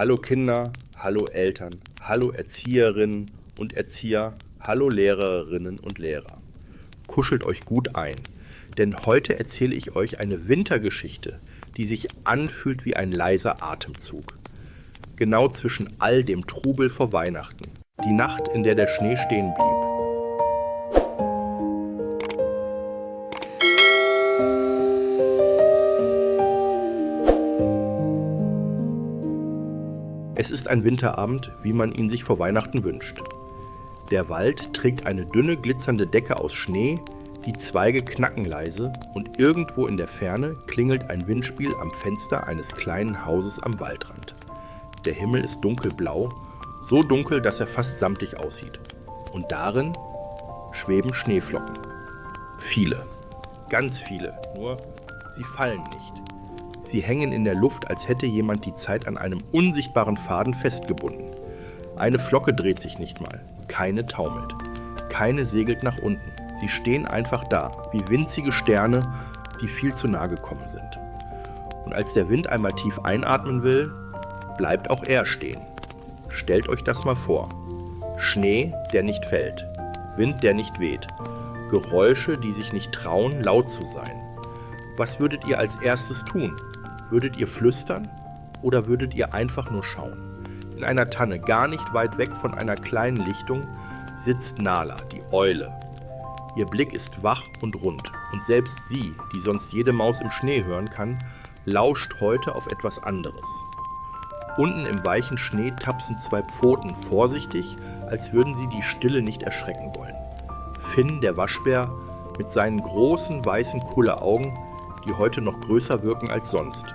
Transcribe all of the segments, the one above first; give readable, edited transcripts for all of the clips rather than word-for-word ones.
Hallo Kinder, hallo Eltern, hallo Erzieherinnen und Erzieher, hallo Lehrerinnen und Lehrer. Kuschelt euch gut ein, denn heute erzähle ich euch eine Wintergeschichte, die sich anfühlt wie ein leiser Atemzug. Genau zwischen all dem Trubel vor Weihnachten. Die Nacht, in der der Schnee stehen blieb. Es ist ein Winterabend, wie man ihn sich vor Weihnachten wünscht. Der Wald trägt eine dünne, glitzernde Decke aus Schnee, die Zweige knacken leise und irgendwo in der Ferne klingelt ein Windspiel am Fenster eines kleinen Hauses am Waldrand. Der Himmel ist dunkelblau, so dunkel, dass er fast samtig aussieht. Und darin schweben Schneeflocken. Viele, ganz viele, nur sie fallen nicht. Sie hängen in der Luft, als hätte jemand die Zeit an einem unsichtbaren Faden festgebunden. Eine Flocke dreht sich nicht mal, keine taumelt, keine segelt nach unten. Sie stehen einfach da, wie winzige Sterne, die viel zu nah gekommen sind. Und als der Wind einmal tief einatmen will, bleibt auch er stehen. Stellt euch das mal vor. Schnee, der nicht fällt, Wind, der nicht weht, Geräusche, die sich nicht trauen, laut zu sein. Was würdet ihr als erstes tun? Würdet ihr flüstern oder würdet ihr einfach nur schauen? In einer Tanne, gar nicht weit weg von einer kleinen Lichtung, sitzt Nala, die Eule. Ihr Blick ist wach und rund und selbst sie, die sonst jede Maus im Schnee hören kann, lauscht heute auf etwas anderes. Unten im weichen Schnee tapsen zwei Pfoten vorsichtig, als würden sie die Stille nicht erschrecken wollen. Finn, der Waschbär, mit seinen großen weißen Kulleraugen, die heute noch größer wirken als sonst.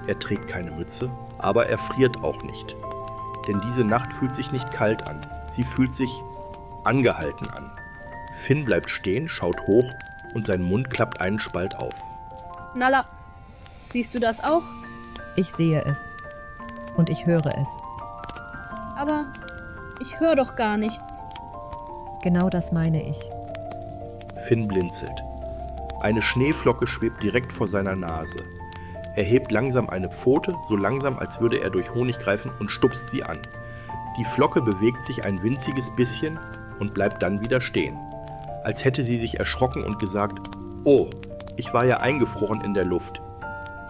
Er trägt keine Mütze, aber er friert auch nicht. Denn diese Nacht fühlt sich nicht kalt an, sie fühlt sich angehalten an. Finn bleibt stehen, schaut hoch und sein Mund klappt einen Spalt auf. Nala, siehst du das auch? Ich sehe es. Und ich höre es. Aber ich höre doch gar nichts. Genau das meine ich. Finn blinzelt. Eine Schneeflocke schwebt direkt vor seiner Nase. Er hebt langsam eine Pfote, so langsam, als würde er durch Honig greifen und stupst sie an. Die Flocke bewegt sich ein winziges bisschen und bleibt dann wieder stehen. Als hätte sie sich erschrocken und gesagt, oh, ich war ja eingefroren in der Luft.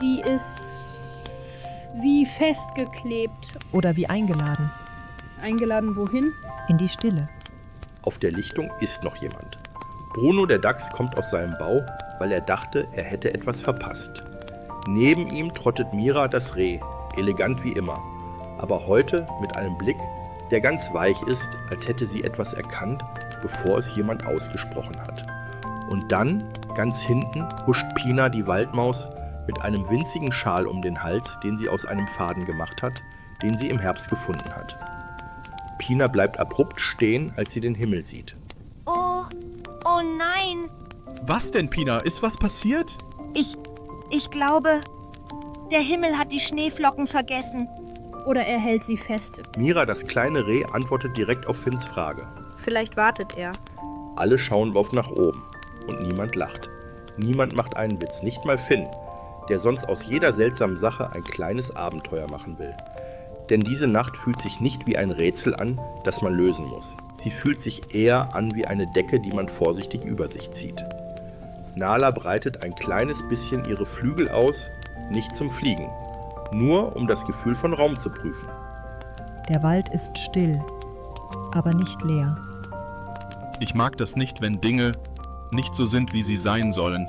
Die ist wie festgeklebt. Oder wie eingeladen. Eingeladen wohin? In die Stille. Auf der Lichtung ist noch jemand. Bruno der Dachs kommt aus seinem Bau, weil er dachte, er hätte etwas verpasst. Neben ihm trottet Mira das Reh, elegant wie immer, aber heute mit einem Blick, der ganz weich ist, als hätte sie etwas erkannt, bevor es jemand ausgesprochen hat. Und dann, ganz hinten, huscht Pina, die Waldmaus, mit einem winzigen Schal um den Hals, den sie aus einem Faden gemacht hat, den sie im Herbst gefunden hat. Pina bleibt abrupt stehen, als sie den Himmel sieht. Oh nein! Was denn, Pina? Ist was passiert? Ich glaube, der Himmel hat die Schneeflocken vergessen. Oder er hält sie fest. Mira, das kleine Reh, antwortet direkt auf Finns Frage. Vielleicht wartet er. Alle schauen auf nach oben und niemand lacht. Niemand macht einen Witz, nicht mal Finn, der sonst aus jeder seltsamen Sache ein kleines Abenteuer machen will. Denn diese Nacht fühlt sich nicht wie ein Rätsel an, das man lösen muss. Sie fühlt sich eher an wie eine Decke, die man vorsichtig über sich zieht. Nala breitet ein kleines bisschen ihre Flügel aus, nicht zum Fliegen, nur um das Gefühl von Raum zu prüfen. Der Wald ist still, aber nicht leer. Ich mag das nicht, wenn Dinge nicht so sind, wie sie sein sollen.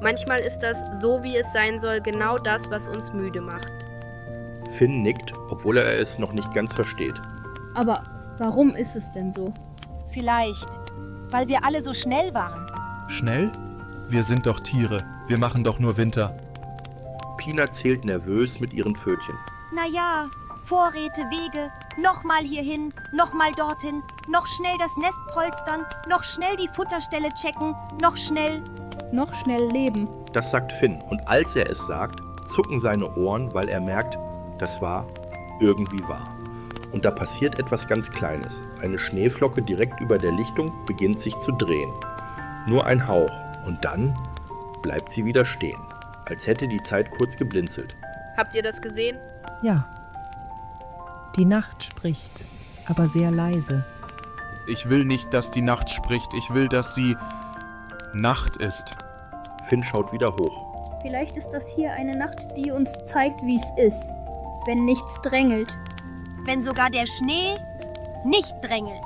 Manchmal ist das, so wie es sein soll, genau das, was uns müde macht. Finn nickt, obwohl er es noch nicht ganz versteht. Aber warum ist es denn so? Vielleicht, weil wir alle so schnell waren. Schnell? Wir sind doch Tiere. Wir machen doch nur Winter. Pina zählt nervös mit ihren Pfötchen. Naja, Vorräte, Wege, nochmal hierhin, nochmal dorthin, noch schnell das Nest polstern, noch schnell die Futterstelle checken, noch schnell... Noch schnell leben. Das sagt Finn und als er es sagt, zucken seine Ohren, weil er merkt, das war irgendwie wahr. Und da passiert etwas ganz Kleines. Eine Schneeflocke direkt über der Lichtung beginnt sich zu drehen. Nur ein Hauch und dann bleibt sie wieder stehen, als hätte die Zeit kurz geblinzelt. Habt ihr das gesehen? Ja, Die Nacht spricht, aber sehr leise. Ich will nicht, dass die Nacht spricht. Ich will, dass sie Nacht ist. Finn schaut wieder hoch. Vielleicht ist das hier eine Nacht, die uns zeigt, wie es ist, wenn nichts drängelt. Wenn sogar der Schnee nicht drängelt.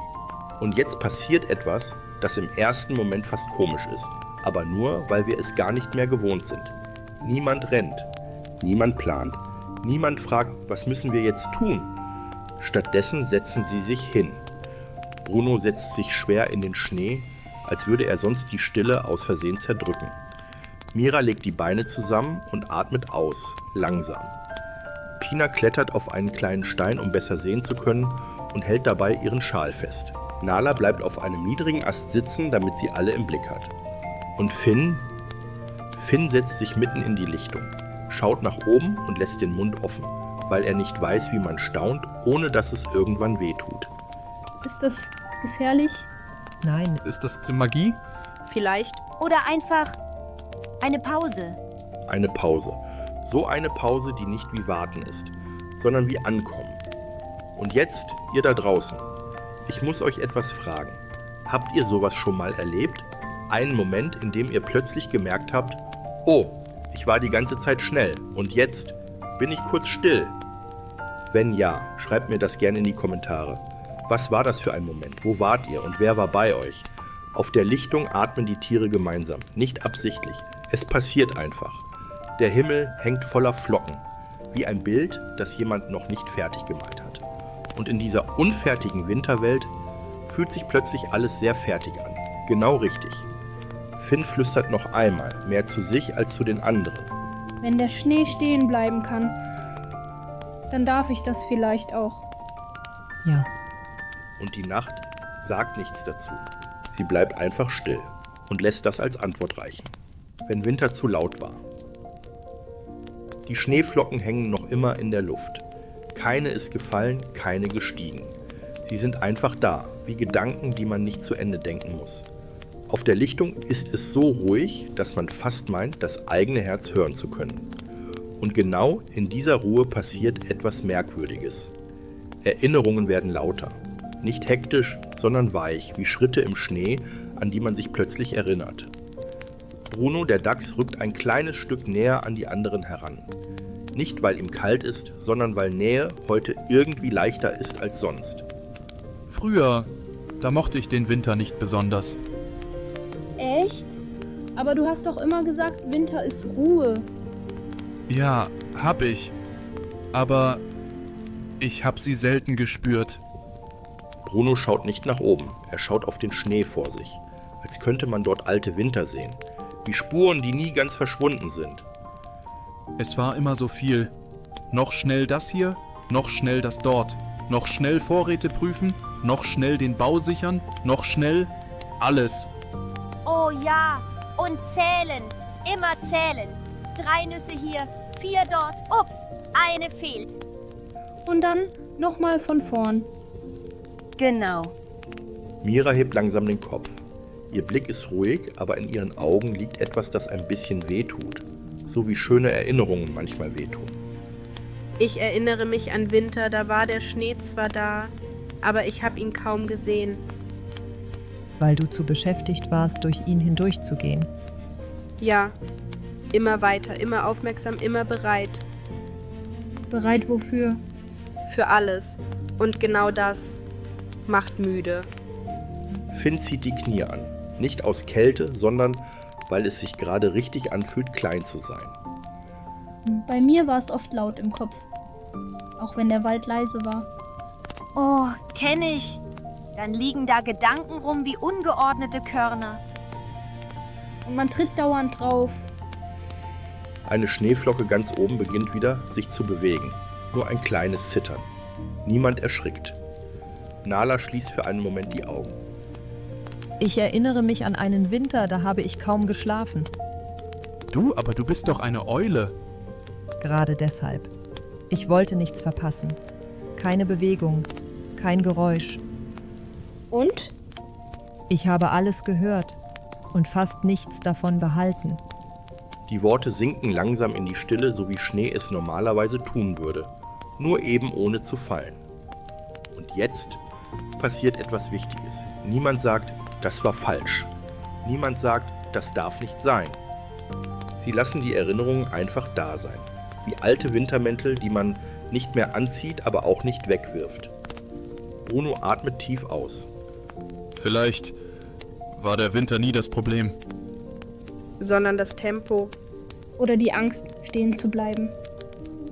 Und jetzt passiert etwas, das im ersten Moment fast komisch ist. Aber nur, weil wir es gar nicht mehr gewohnt sind. Niemand rennt. Niemand plant. Niemand fragt, was müssen wir jetzt tun? Stattdessen setzen sie sich hin. Bruno setzt sich schwer in den Schnee, als würde er sonst die Stille aus Versehen zerdrücken. Mira legt die Beine zusammen und atmet aus, langsam. Pina klettert auf einen kleinen Stein, um besser sehen zu können, und hält dabei ihren Schal fest. Nala bleibt auf einem niedrigen Ast sitzen, damit sie alle im Blick hat. Und Finn? Finn setzt sich mitten in die Lichtung, schaut nach oben und lässt den Mund offen, weil er nicht weiß, wie man staunt, ohne dass es irgendwann wehtut. Ist das gefährlich? Nein, Ist das Magie? Vielleicht. Oder einfach eine Pause. Eine Pause. So eine Pause, die nicht wie Warten ist, sondern wie Ankommen. Und jetzt, ihr da draußen, ich muss euch etwas fragen. Habt ihr sowas schon mal erlebt? Einen Moment, in dem ihr plötzlich gemerkt habt, oh, ich war die ganze Zeit schnell und jetzt bin ich kurz still. Wenn ja, schreibt mir das gerne in die Kommentare. Was war das für ein Moment? Wo wart ihr und wer war bei euch? Auf der Lichtung atmen die Tiere gemeinsam, nicht absichtlich. Es passiert einfach. Der Himmel hängt voller Flocken, wie ein Bild, das jemand noch nicht fertig gemalt hat. Und in dieser unfertigen Winterwelt fühlt sich plötzlich alles sehr fertig an. Genau richtig. Finn flüstert noch einmal, mehr zu sich als zu den anderen. Wenn der Schnee stehen bleiben kann, dann darf ich das vielleicht auch. ja. Und die Nacht sagt nichts dazu. Sie bleibt einfach still und lässt das als Antwort reichen, wenn Winter zu laut war. Die Schneeflocken hängen noch immer in der Luft. Keine ist gefallen, keine gestiegen. Sie sind einfach da, wie Gedanken, die man nicht zu Ende denken muss. Auf der Lichtung ist es so ruhig, dass man fast meint, das eigene Herz hören zu können. Und genau in dieser Ruhe passiert etwas Merkwürdiges. Erinnerungen werden lauter. Nicht hektisch, sondern weich, wie Schritte im Schnee, an die man sich plötzlich erinnert. Bruno, der Dachs, rückt ein kleines Stück näher an die anderen heran. Nicht, weil ihm kalt ist, sondern weil Nähe heute irgendwie leichter ist als sonst. Früher, da mochte ich den Winter nicht besonders. Echt? Aber du hast doch immer gesagt, Winter ist Ruhe. Ja, hab ich. Aber ich hab sie selten gespürt. Bruno schaut nicht nach oben, er schaut auf den Schnee vor sich, als könnte man dort alte Winter sehen, wie Spuren, die nie ganz verschwunden sind. Es war immer so viel. Noch schnell das hier, noch schnell das dort. Noch schnell Vorräte prüfen, noch schnell den Bau sichern, noch schnell alles. Oh ja, und zählen. Immer zählen. 3 Nüsse hier, 4 dort. Ups, eine fehlt. Und dann nochmal von vorn. Genau. Mira hebt langsam den Kopf. Ihr Blick ist ruhig, aber in ihren Augen liegt etwas, das ein bisschen wehtut. So wie schöne Erinnerungen manchmal wehtun. Ich erinnere mich an Winter, da war der Schnee zwar da, aber ich habe ihn kaum gesehen. Weil du zu beschäftigt warst, durch ihn hindurchzugehen. Ja, immer weiter, immer aufmerksam, immer bereit. Bereit wofür? Für alles. Und genau das macht müde. Finn zieht die Knie an. Nicht aus Kälte, sondern weil es sich gerade richtig anfühlt, klein zu sein. Bei mir war es oft laut im Kopf. Auch wenn der Wald leise war. Oh, kenne ich. Dann liegen da Gedanken rum wie ungeordnete Körner. Und man tritt dauernd drauf. Eine Schneeflocke ganz oben beginnt wieder, sich zu bewegen. Nur ein kleines Zittern. Niemand erschrickt. Nala schließt für einen Moment die Augen. Ich erinnere mich an einen Winter, da habe ich kaum geschlafen. Du, aber du bist doch eine Eule. Gerade deshalb. Ich wollte nichts verpassen. Keine Bewegung, kein Geräusch. Und? Ich habe alles gehört und fast nichts davon behalten. Die Worte sinken langsam in die Stille, so wie Schnee es normalerweise tun würde. Nur eben ohne zu fallen. Und jetzt passiert etwas Wichtiges. Niemand sagt, das war falsch. Niemand sagt, das darf nicht sein. Sie lassen die Erinnerungen einfach da sein. Wie alte Wintermäntel, die man nicht mehr anzieht, aber auch nicht wegwirft. Bruno atmet tief aus. Vielleicht war der Winter nie das Problem. Sondern das Tempo. Oder die Angst, stehen zu bleiben.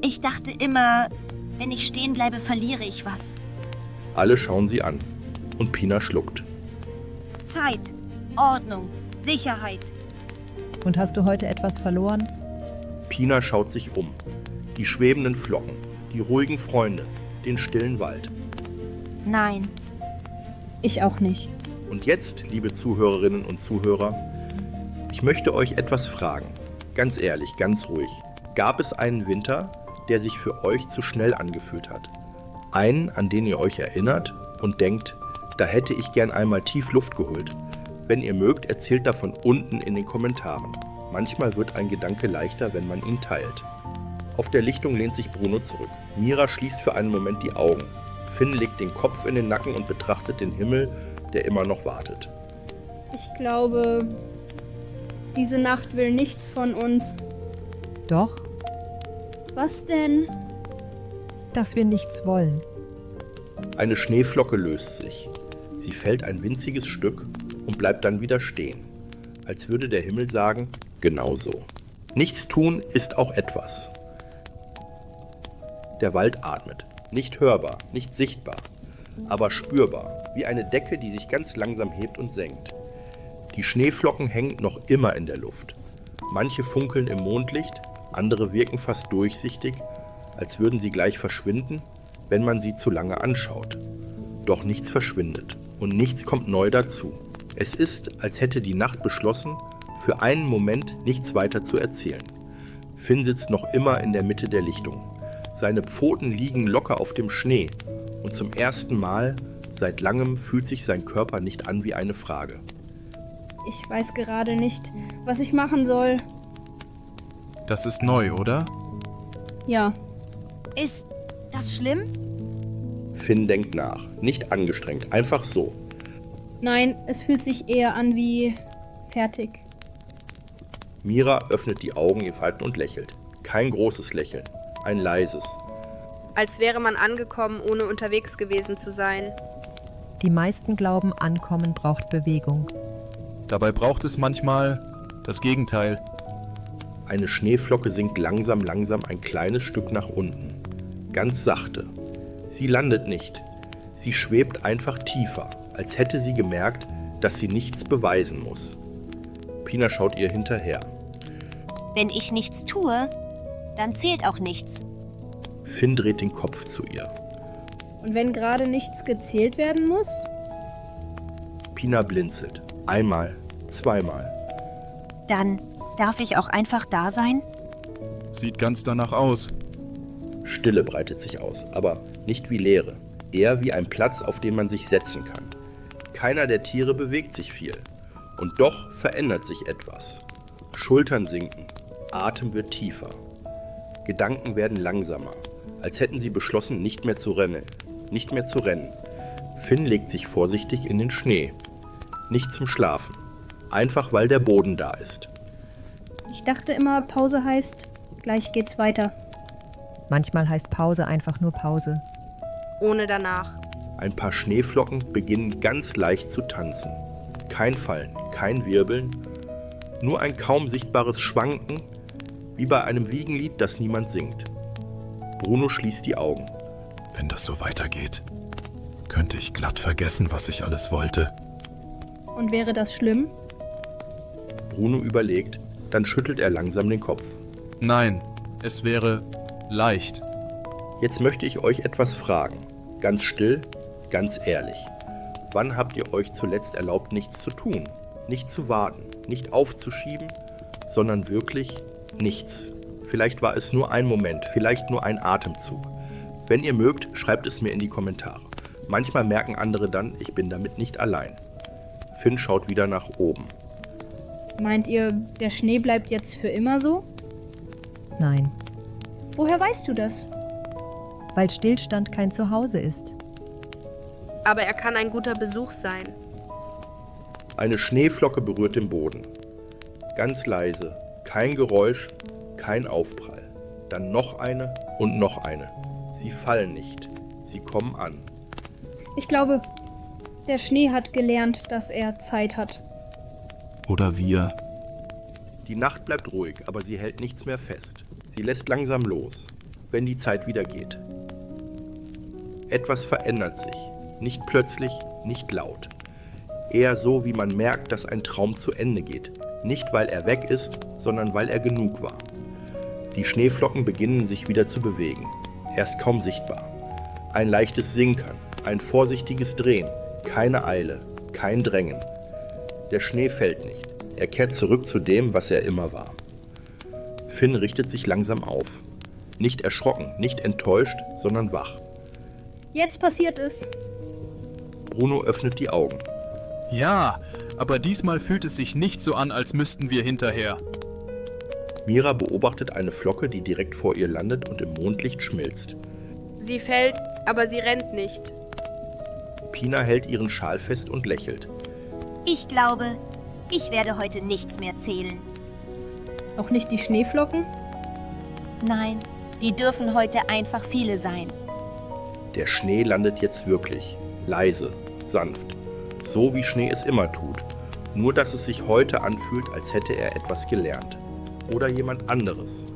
Ich dachte immer, wenn ich stehen bleibe, verliere ich was. Alle schauen sie an. Und Pina schluckt. Zeit, Ordnung, Sicherheit. Und hast du heute etwas verloren? Pina schaut sich um. Die schwebenden Flocken, die ruhigen Freunde, den stillen Wald. Nein. Ich auch nicht. Und jetzt, liebe Zuhörerinnen und Zuhörer, ich möchte euch etwas fragen. Ganz ehrlich, ganz ruhig. Gab es einen Winter, der sich für euch zu schnell angefühlt hat? Einen, an den ihr euch erinnert und denkt, da hätte ich gern einmal tief Luft geholt. Wenn ihr mögt, erzählt davon unten in den Kommentaren. Manchmal wird ein Gedanke leichter, wenn man ihn teilt. Auf der Lichtung lehnt sich Bruno zurück. Mira schließt für einen Moment die Augen. Finn legt den Kopf in den Nacken und betrachtet den Himmel, der immer noch wartet. Ich glaube, diese Nacht will nichts von uns. Doch, Was denn? dass wir nichts wollen. Eine Schneeflocke löst sich. Sie fällt ein winziges Stück und bleibt dann wieder stehen. Als würde der Himmel sagen, genau so. Nichts tun ist auch etwas. Der Wald atmet. Nicht hörbar, nicht sichtbar, aber spürbar, wie eine Decke, die sich ganz langsam hebt und senkt. Die Schneeflocken hängen noch immer in der Luft. Manche funkeln im Mondlicht, andere wirken fast durchsichtig, als würden sie gleich verschwinden, wenn man sie zu lange anschaut. Doch nichts verschwindet und nichts kommt neu dazu. Es ist, als hätte die Nacht beschlossen, für einen Moment nichts weiter zu erzählen. Finn sitzt noch immer in der Mitte der Lichtung. Seine Pfoten liegen locker auf dem Schnee und zum ersten Mal seit langem fühlt sich sein Körper nicht an wie eine Frage. Ich weiß gerade nicht, was ich machen soll. Das ist neu, oder? Ja, Ist das schlimm? Finn denkt nach, nicht angestrengt, einfach so. nein, es fühlt sich eher an wie fertig. Mira öffnet die Augen ihr Falten und lächelt. Kein großes Lächeln, ein leises. Als wäre man angekommen, ohne unterwegs gewesen zu sein. Die meisten glauben, Ankommen braucht Bewegung. Dabei braucht es manchmal das Gegenteil. Eine Schneeflocke sinkt langsam ein kleines Stück nach unten. Ganz sachte. Sie landet nicht. Sie schwebt einfach tiefer, als hätte sie gemerkt, dass sie nichts beweisen muss. Pina schaut ihr hinterher. Wenn ich nichts tue, dann zählt auch nichts. Finn dreht den Kopf zu ihr. Und wenn gerade nichts gezählt werden muss? Pina blinzelt. Einmal, zweimal. Dann darf ich auch einfach da sein? Sieht ganz danach aus. Stille breitet sich aus, aber nicht wie Leere. Eher wie ein Platz, auf den man sich setzen kann. Keiner der Tiere bewegt sich viel. Und doch verändert sich etwas. Schultern sinken, Atem wird tiefer. Gedanken werden langsamer, als hätten sie beschlossen, nicht mehr zu rennen. Finn legt sich vorsichtig in den Schnee. Nicht zum Schlafen, einfach weil der Boden da ist. Ich dachte immer, Pause heißt, gleich geht's weiter. Manchmal heißt Pause einfach nur Pause. Ohne danach. Ein paar Schneeflocken beginnen ganz leicht zu tanzen. Kein Fallen, kein Wirbeln, nur ein kaum sichtbares Schwanken, wie bei einem Wiegenlied, das niemand singt. Bruno schließt die Augen. Wenn das so weitergeht, könnte ich glatt vergessen, was ich alles wollte. Und wäre das schlimm? Bruno überlegt, dann schüttelt er langsam den Kopf. Nein, es wäre leicht. Jetzt möchte ich euch etwas fragen. Ganz still, ganz ehrlich. Wann habt ihr euch zuletzt erlaubt, nichts zu tun? Nicht zu warten, nicht aufzuschieben, sondern wirklich nichts. Vielleicht war es nur ein Moment, vielleicht nur ein Atemzug. Wenn ihr mögt, schreibt es mir in die Kommentare. Manchmal merken andere dann, ich bin damit nicht allein. Finn schaut wieder nach oben. Meint ihr, der Schnee bleibt jetzt für immer so? Nein, Woher weißt du das? weil Stillstand kein Zuhause ist. aber er kann ein guter Besuch sein. Eine Schneeflocke berührt den Boden. Ganz leise, kein Geräusch, kein Aufprall. Dann noch eine und noch eine. Sie fallen nicht, sie kommen an. Ich glaube, der Schnee hat gelernt, dass er Zeit hat. Oder wir. Die Nacht bleibt ruhig, aber sie hält nichts mehr fest. Sie lässt langsam los, wenn die Zeit wieder geht. Etwas verändert sich. Nicht plötzlich, nicht laut. Eher so, wie man merkt, dass ein Traum zu Ende geht. Nicht, weil er weg ist, sondern weil er genug war. Die Schneeflocken beginnen sich wieder zu bewegen. Erst kaum sichtbar. Ein leichtes Sinkern, ein vorsichtiges Drehen. Keine Eile, kein Drängen. Der Schnee fällt nicht. Er kehrt zurück zu dem, was er immer war. Finn richtet sich langsam auf. Nicht erschrocken, nicht enttäuscht, sondern wach. Jetzt passiert es. Bruno öffnet die Augen. Ja, aber diesmal fühlt es sich nicht so an, als müssten wir hinterher. Mira beobachtet eine Flocke, die direkt vor ihr landet und im Mondlicht schmilzt. Sie fällt, aber sie rennt nicht. Pina hält ihren Schal fest und lächelt. Ich glaube, ich werde heute nichts mehr zählen. Auch nicht die Schneeflocken? Nein, die dürfen heute einfach viele sein. Der Schnee landet jetzt wirklich. Leise, sanft. So wie Schnee es immer tut. Nur dass es sich heute anfühlt, als hätte er etwas gelernt. Oder jemand anderes.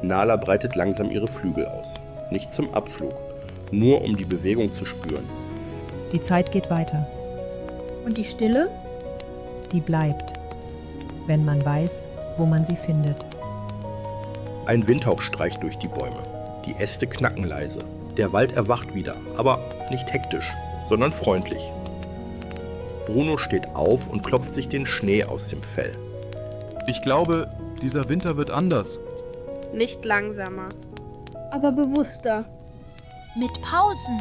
Nala breitet langsam ihre Flügel aus. Nicht zum Abflug, nur um die Bewegung zu spüren. Die Zeit geht weiter. Und die Stille? Die bleibt, wenn man weiß, wo man sie findet. Ein Windhauch streicht durch die Bäume. Die Äste knacken leise. Der Wald erwacht wieder, aber nicht hektisch, sondern freundlich. Bruno steht auf und klopft sich den Schnee aus dem Fell. Ich glaube, dieser Winter wird anders. Nicht langsamer. Aber bewusster. Mit Pausen.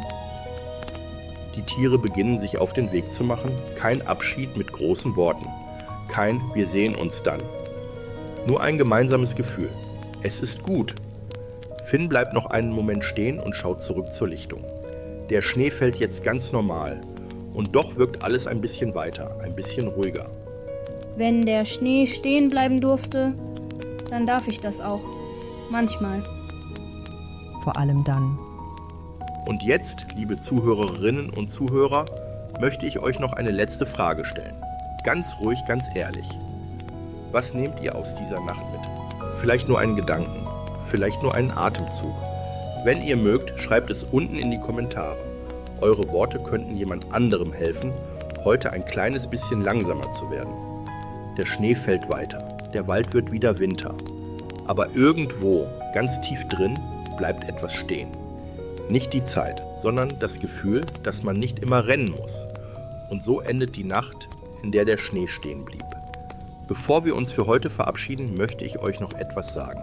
Die Tiere beginnen sich auf den Weg zu machen. Kein Abschied mit großen Worten. Kein "Wir sehen uns dann". Nur ein gemeinsames Gefühl. Es ist gut. Finn bleibt noch einen Moment stehen und schaut zurück zur Lichtung. Der Schnee fällt jetzt ganz normal. Und doch wirkt alles ein bisschen weiter, ein bisschen ruhiger. Wenn der Schnee stehen bleiben durfte, dann darf ich das auch. Manchmal. Vor allem dann. Und jetzt, liebe Zuhörerinnen und Zuhörer, möchte ich euch noch eine letzte Frage stellen. Ganz ruhig, ganz ehrlich. Was nehmt ihr aus dieser Nacht mit? Vielleicht nur einen Gedanken, vielleicht nur einen Atemzug. Wenn ihr mögt, schreibt es unten in die Kommentare. Eure Worte könnten jemand anderem helfen, heute ein kleines bisschen langsamer zu werden. Der Schnee fällt weiter, der Wald wird wieder Winter. Aber irgendwo, ganz tief drin, bleibt etwas stehen. Nicht die Zeit, sondern das Gefühl, dass man nicht immer rennen muss. Und so endet die Nacht, in der der Schnee stehen blieb. Bevor wir uns für heute verabschieden, möchte ich euch noch etwas sagen.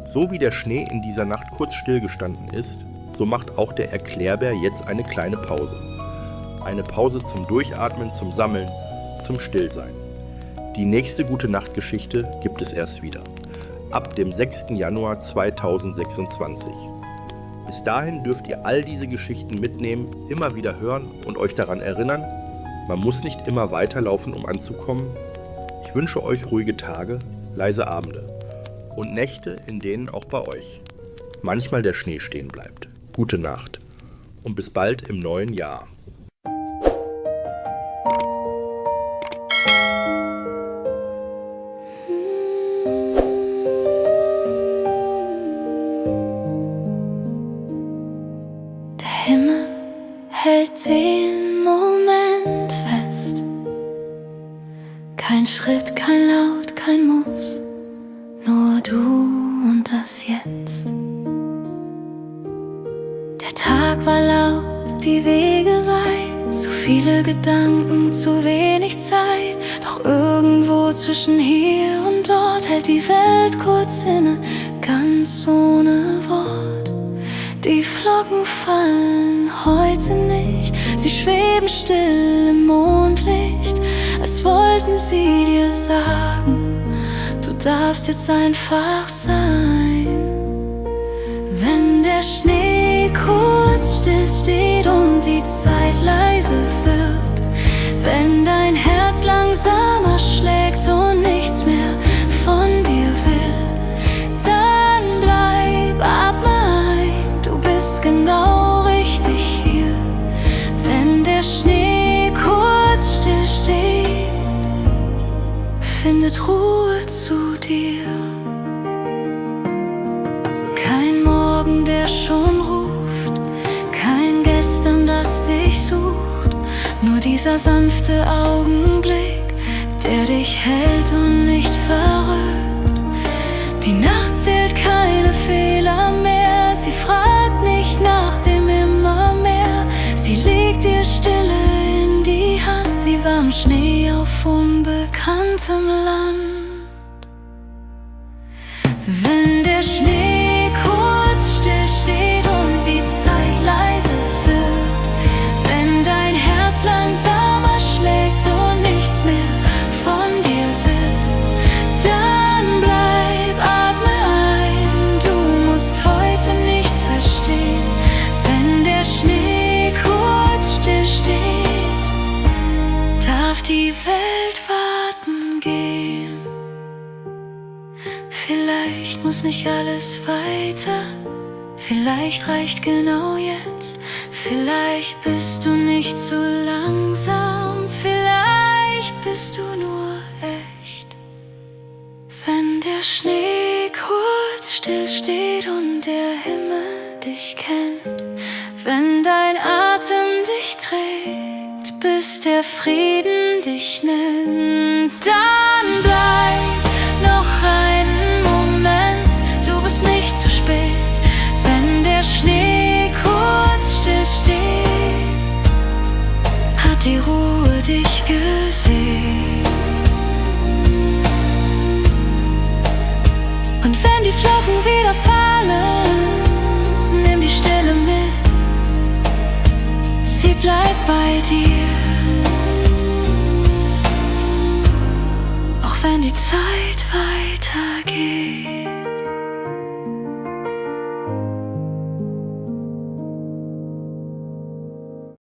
So wie der Schnee in dieser Nacht kurz stillgestanden ist, so macht auch der Erklärbär jetzt eine kleine Pause. Eine Pause zum Durchatmen, zum Sammeln, zum Stillsein. Die nächste Gute-Nacht-Geschichte gibt es erst wieder. Ab dem 6. Januar 2026. Bis dahin dürft ihr all diese Geschichten mitnehmen, immer wieder hören und euch daran erinnern, man muss nicht immer weiterlaufen, um anzukommen. Ich wünsche euch ruhige Tage, leise Abende und Nächte, in denen auch bei euch manchmal der Schnee stehen bleibt. Gute Nacht und bis bald im neuen Jahr. Der Himmel hält den Moment fest. Kein Schritt, kein Laut, kein Muss, nur du und das Jetzt. Der Tag war laut, die Wege weit, zu viele Gedanken, zu wenig Zeit. Doch irgendwo zwischen hier und dort hält die Welt kurz inne, ganz ohne Wort. Die Flocken fallen heute nicht, sie schweben still im Mondlicht, als wollten sie dir sagen, du darfst jetzt einfach sein. Wenn der Schnee kurz still steht und die Zeit leicht leise wird, wenn dein Herz langsamer schlägt und nichts mehr von dir will, dann bleib, atme ein, du bist genau richtig hier. Wenn der Schnee kurz still steht, findet Ruhe zu dir. Kein Morgen, der schon ruft, kein Gestern, das dich sucht, nur dieser sanfte Augenblick, der dich hält und nicht verrückt. Die Nacht zählt keine Fehler mehr, sie fragt nicht nach dem immer mehr, sie legt dir Stille in die Hand, wie warm Schnee auf unbekanntem Land. Wenn der Schnee kurz still steht und die Zeit leise wird, wenn dein Herz langsamer schlägt und nichts mehr von dir will, dann bleib, atme ein, du musst heute nichts verstehen. Wenn der Schnee kurz still steht, darf die Welt warten gehen. Vielleicht muss nicht alles weiter, vielleicht reicht genau jetzt, vielleicht bist du nicht zu langsam, vielleicht bist du nur echt. Wenn der Schnee kurz still steht und der Himmel dich kennt, wenn dein Atem dich trägt, bis der Frieden dich nennt, dann bleib noch einen Moment, du bist nicht zu spät. Wenn der Schnee kurz still steht, hat die Ruhe dich gesehen. Und wenn die Flocken wieder fallen, nimm die Stille mit, sie bleibt bei dir. Auch wenn die Zeit weit